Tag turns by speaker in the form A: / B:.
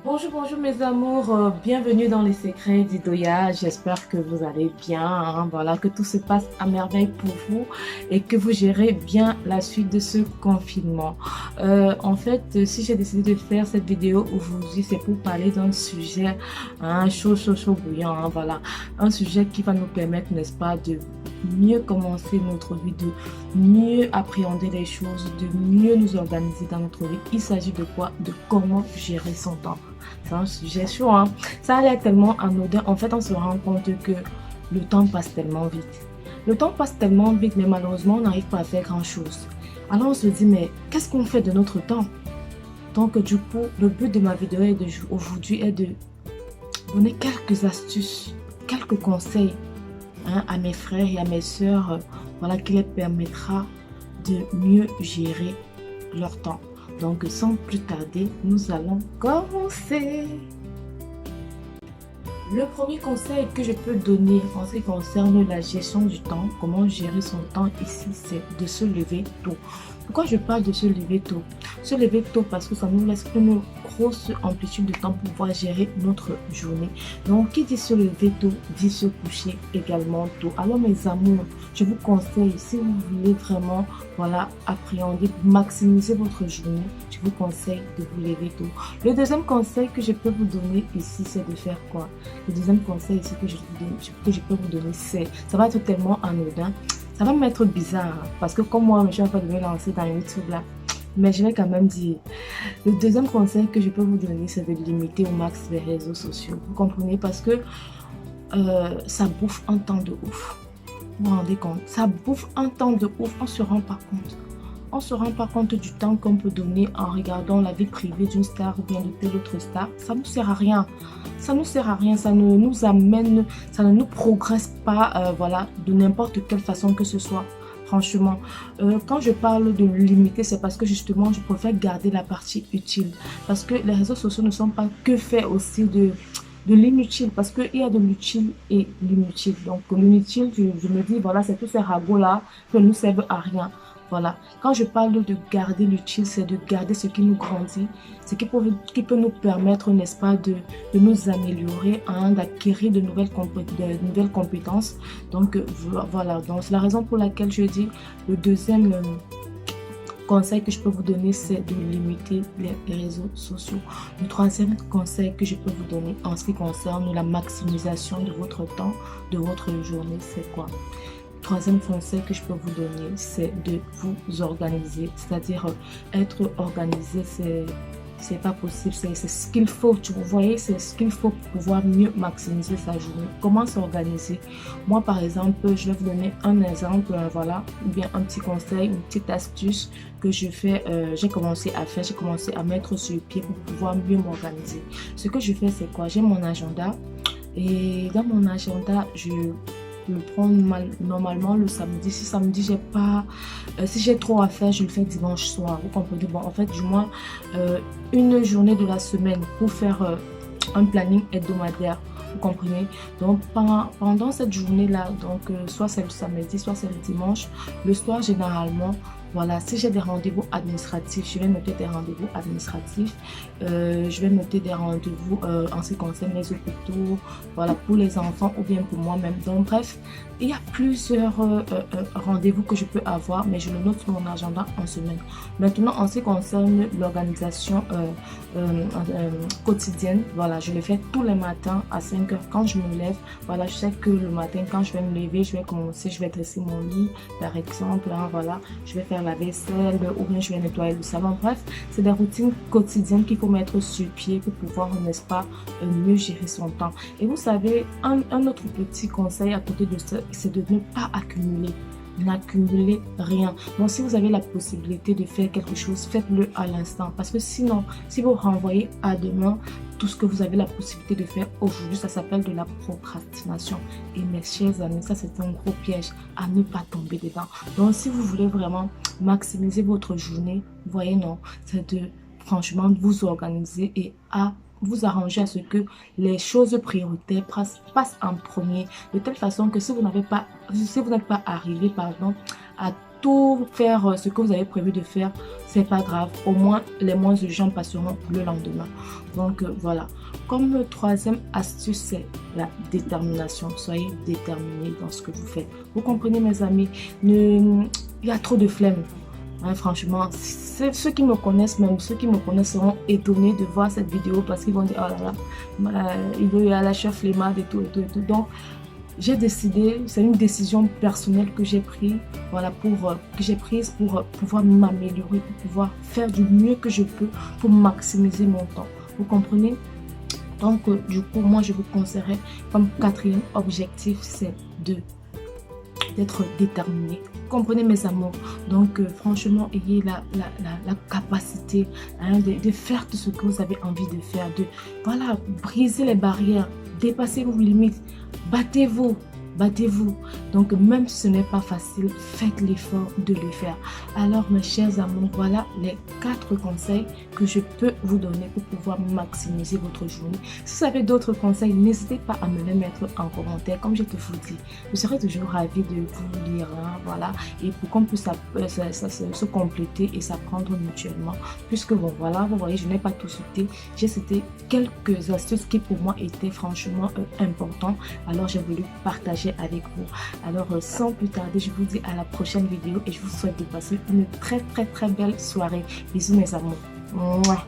A: Bonjour, bonjour mes amours, bienvenue dans les secrets d'Idoya. J'espère que vous allez bien, hein. Voilà, que tout se passe à merveille pour vous et que vous gérez bien la suite de ce confinement. En fait, si j'ai décidé de faire cette vidéo aujourd'hui, c'est pour parler d'un sujet, hein, chaud bouillant, hein, voilà. Un sujet qui va nous permettre, n'est-ce pas, de mieux commencer notre vie, de mieux appréhender les choses, de mieux nous organiser dans notre vie. Il s'agit de quoi? De comment gérer son temps. C'est un sujet chaud, hein. Ça a l'air tellement anodin. En fait, on se rend compte que le temps passe tellement vite. Le temps passe tellement vite, mais malheureusement, on n'arrive pas à faire grand-chose. Alors, on se dit, mais qu'est-ce qu'on fait de notre temps? Donc, du coup, le but de ma vidéo aujourd'hui est de donner quelques astuces, quelques conseils, hein, à mes frères et à mes sœurs, voilà, qui les permettra de mieux gérer leur temps. Donc, sans plus tarder, nous allons commencer. Le premier conseil que je peux donner en ce qui concerne la gestion du temps, comment gérer son temps ici, c'est de se lever tôt. Pourquoi je parle de se lever tôt? Se lever tôt parce que ça nous laisse une grosse amplitude de temps pour pouvoir gérer notre journée. Donc, qui dit se lever tôt, dit se coucher également tôt. Alors, mes amours, je vous conseille, si vous voulez vraiment, voilà, appréhender, maximiser votre journée, je vous conseille de vous lever tôt. Le deuxième conseil que je peux vous donner ici, c'est de faire quoi? Le deuxième conseil ici que je peux vous donner, c'est, ça va être tellement anodin. Ça va m'être bizarre parce que comme moi, je suis en train de me lancer dans YouTube là. Mais je vais quand même dire, le deuxième conseil que je peux vous donner, c'est de limiter au max les réseaux sociaux. Vous comprenez? Parce que ça bouffe un temps de ouf. Vous vous rendez compte? Ça bouffe un temps de ouf, on ne se rend pas compte. On ne se rend pas compte du temps qu'on peut donner en regardant la vie privée d'une star ou bien de telle autre star. Ça ne nous sert à rien. Ça ne nous sert à rien. Ça ne nous amène, ça ne nous progresse pas, voilà, de n'importe quelle façon que ce soit. Franchement, quand je parle de limiter, c'est parce que justement, je préfère garder la partie utile. Parce que les réseaux sociaux ne sont pas que faits aussi de l'inutile, parce qu'il y a de l'utile et l'inutile. Donc, l'inutile, je me dis, voilà, c'est tous ces ragots-là qui ne nous servent à rien. Voilà. Quand je parle de garder l'utile, c'est de garder ce qui nous grandit, ce qui peut nous permettre, n'est-ce pas, de nous améliorer, hein, d'acquérir de nouvelles compétences. Donc, voilà. Donc, c'est la raison pour laquelle je dis le deuxième conseil que je peux vous donner, c'est de limiter les réseaux sociaux. Le troisième conseil que je peux vous donner en ce qui concerne la maximisation de votre temps, de votre journée, c'est quoi? Troisième conseil que je peux vous donner, c'est de vous organiser. C'est-à-dire, être organisé, c'est pas possible. C'est ce qu'il faut. Vous voyez, c'est ce qu'il faut pour pouvoir mieux maximiser sa journée. Comment s'organiser? Moi, par exemple, je vais vous donner un exemple, voilà, ou bien un petit conseil, une petite astuce que je fais, j'ai commencé à faire, j'ai commencé à mettre sur pied pour pouvoir mieux m'organiser. Ce que je fais, c'est quoi? J'ai mon agenda et dans mon agenda, je le prendre normalement le samedi. Si samedi j'ai pas, si j'ai trop à faire, je le fais dimanche soir. Vous comprenez? Bon, en fait, du moins une journée de la semaine pour faire un planning hebdomadaire. Vous comprenez? Donc pendant cette journée-là, donc soit c'est le samedi, soit c'est le dimanche, le soir généralement, voilà, si j'ai des rendez-vous administratifs, je vais noter des rendez-vous administratifs, je vais noter des rendez-vous en ce qui concerne les hôpitaux, voilà, pour les enfants ou bien pour moi-même. Donc bref, il y a plusieurs rendez-vous que je peux avoir, mais je le note sur mon agenda en semaine. Maintenant, en ce qui concerne l'organisation quotidienne, voilà, je le fais tous les matins à 5 heures quand je me lève. Voilà, je sais que le matin, quand je vais me lever, je vais commencer, je vais dresser mon lit, par exemple, hein, voilà, je vais faire la vaisselle ou bien je vais nettoyer le salon. Bref, c'est des routines quotidiennes qu'il faut mettre sur pied pour pouvoir, n'est-ce pas, mieux gérer son temps. Et vous savez, un autre petit conseil à côté de ça, c'est de ne pas accumuler. N'accumulez rien. Donc, si vous avez la possibilité de faire quelque chose, faites-le à l'instant. Parce que sinon, si vous renvoyez à demain tout ce que vous avez la possibilité de faire aujourd'hui, ça s'appelle de la procrastination. Et mes chers amis, ça c'est un gros piège à ne pas tomber dedans. Donc, si vous voulez vraiment maximiser votre journée, vous voyez, non, c'est de franchement vous organiser et à vous arranger à ce que les choses prioritaires passent en premier, de telle façon que si vous n'êtes pas arrivé, pardon, à tout faire ce que vous avez prévu de faire, c'est pas grave, au moins les moins urgents passeront le lendemain. Donc voilà. Comme troisième astuce, c'est la détermination. Soyez déterminés dans ce que vous faites. Vous comprenez, mes amis, il y a trop de flemme. Hein, franchement, ceux qui me connaissent, même ceux qui me connaissent seront étonnés de voir cette vidéo parce qu'ils vont dire, oh là là, il y a la chef flemmarde et tout, et tout, et tout. Donc, j'ai décidé, c'est une décision personnelle que j'ai prise, voilà, pour pouvoir m'améliorer, pour pouvoir faire du mieux que je peux pour maximiser mon temps. Vous comprenez? Donc, du coup, moi, je vous conseillerais comme quatrième objectif, c'est d'être déterminé. Comprenez, mes amours. Donc, franchement, ayez la capacité, hein, de faire tout ce que vous avez envie de faire, voilà, briser les barrières, dépasser vos limites, battez-vous. Battez-vous. Donc, même si ce n'est pas facile, faites l'effort de le faire. Alors, mes chers amours, voilà les 4 conseils que je peux vous donner pour pouvoir maximiser votre journée. Si vous avez d'autres conseils, n'hésitez pas à me les mettre en commentaire. Comme je te vous dis, je serai toujours ravie de vous lire, hein, voilà, et pour qu'on puisse se compléter et s'apprendre mutuellement. Puisque, bon, voilà, vous voyez, je n'ai pas tout cité. J'ai cité quelques astuces qui, pour moi, étaient franchement importantes. Alors, j'ai voulu partager avec vous. Alors sans plus tarder, je vous dis à la prochaine vidéo et je vous souhaite de passer une très belle soirée. Bisous, mes amours. Mouah.